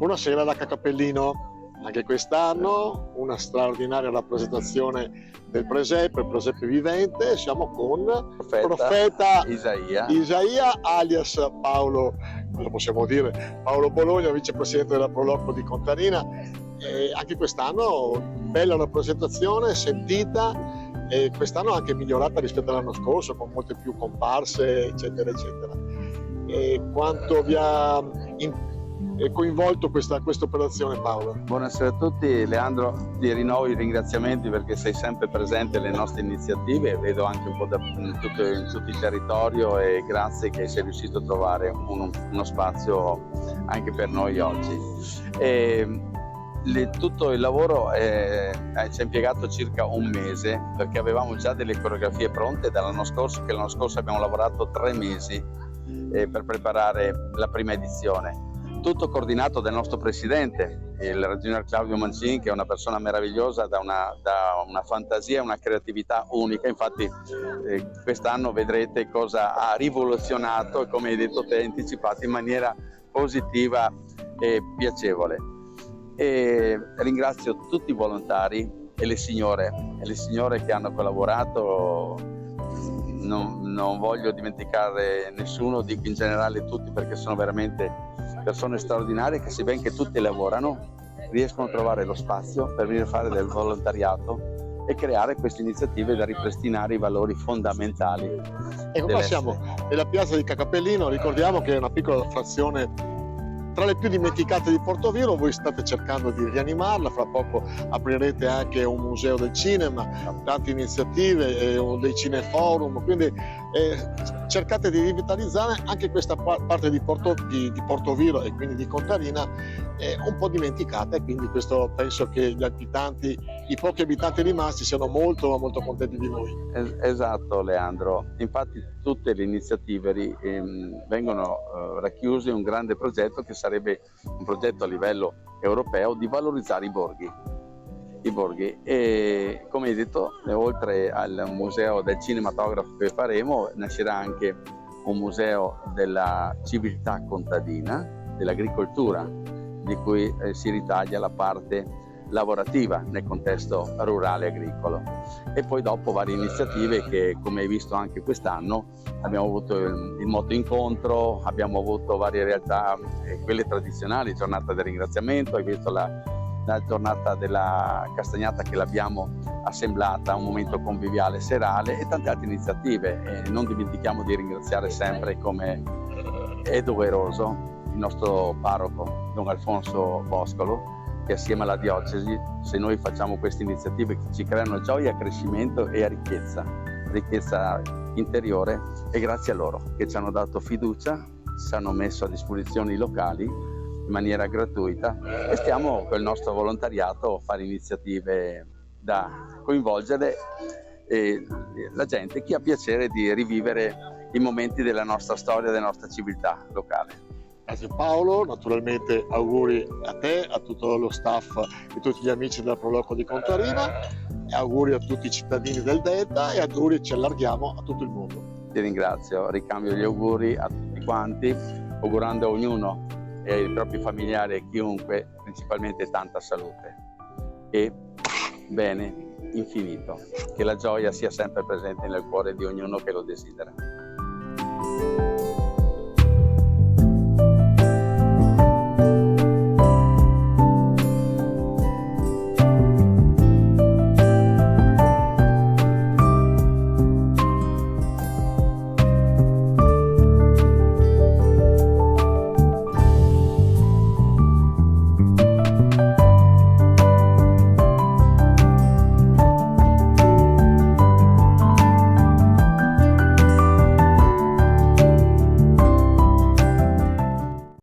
Buonasera da Cappellino. Anche quest'anno una straordinaria rappresentazione del presepe, il presepe vivente. Siamo con profeta Isaia alias Paolo, cosa possiamo dire? Paolo Bologna, vicepresidente della Proloco di Contarina. Anche quest'anno bella rappresentazione, sentita, e quest'anno anche migliorata rispetto all'anno scorso, con molte più comparse, eccetera, eccetera. Quanto vi ha coinvolto questa operazione, Paolo? Buonasera a tutti. Leandro, ti rinnovo i ringraziamenti perché sei sempre presente alle nostre iniziative, vedo anche un po' in tutto il territorio, e grazie che sei riuscito a trovare uno spazio anche per noi oggi. Tutto il lavoro ci ha impiegato circa un mese, perché avevamo già delle coreografie pronte dall'anno scorso, che l'anno scorso abbiamo lavorato 3 mesi per preparare la prima edizione. Tutto coordinato dal nostro presidente, il ragionier Claudio Mancini, che è una persona meravigliosa, da una fantasia e una creatività unica. Infatti quest'anno vedrete cosa ha rivoluzionato, e come hai detto te, anticipato in maniera positiva e piacevole. E ringrazio tutti i volontari e le signore che hanno collaborato. Non voglio dimenticare nessuno, dico in generale tutti, perché sono veramente persone straordinarie che, sebbene che tutti lavorano, riescono a trovare lo spazio per venire a fare del volontariato e creare queste iniziative da ripristinare i valori fondamentali. Ecco, qua siamo nella piazza di Cappellino, ricordiamo che è una piccola frazione tra le più dimenticate di Portoviejo. Voi state cercando di rianimarla, fra poco aprirete anche un museo del cinema, tante iniziative, dei cineforum, quindi cercate di rivitalizzare anche questa parte di Portoviejo e quindi di Contarina, un po' dimenticata, e quindi questo penso che gli abitanti, i pochi abitanti rimasti, siano molto molto contenti di noi. Esatto, Leandro, infatti tutte le iniziative vengono racchiuse in un grande progetto, che sarebbe un progetto a livello europeo di valorizzare i borghi. E come hai detto, oltre al museo del cinematografo che faremo, nascerà anche un museo della civiltà contadina, dell'agricoltura, di cui si ritaglia la parte lavorativa nel contesto rurale agricolo. E poi dopo varie iniziative che, come hai visto anche quest'anno, abbiamo avuto il moto incontro, abbiamo avuto varie realtà, quelle tradizionali, giornata del ringraziamento, hai visto la giornata della castagnata che l'abbiamo assemblata, un momento conviviale serale, e tante altre iniziative. E non dimentichiamo di ringraziare sempre, come è doveroso, il nostro parroco Don Alfonso Boscolo, che assieme alla diocesi, se noi facciamo queste iniziative che ci creano gioia, crescimento e ricchezza interiore, e grazie a loro che ci hanno dato fiducia, ci hanno messo a disposizione i locali in maniera gratuita, e stiamo con il nostro volontariato a fare iniziative da coinvolgere la gente, chi ha piacere di rivivere i momenti della nostra storia, della nostra civiltà locale. Grazie Paolo, naturalmente auguri a te, a tutto lo staff e tutti gli amici della Proloco di Contarina, e auguri a tutti i cittadini del Delta, e auguri, ci allarghiamo, a tutto il mondo. Ti ringrazio, ricambio gli auguri a tutti quanti, augurando a ognuno e ai propri familiari e chiunque principalmente tanta salute e bene infinito, che la gioia sia sempre presente nel cuore di ognuno che lo desidera.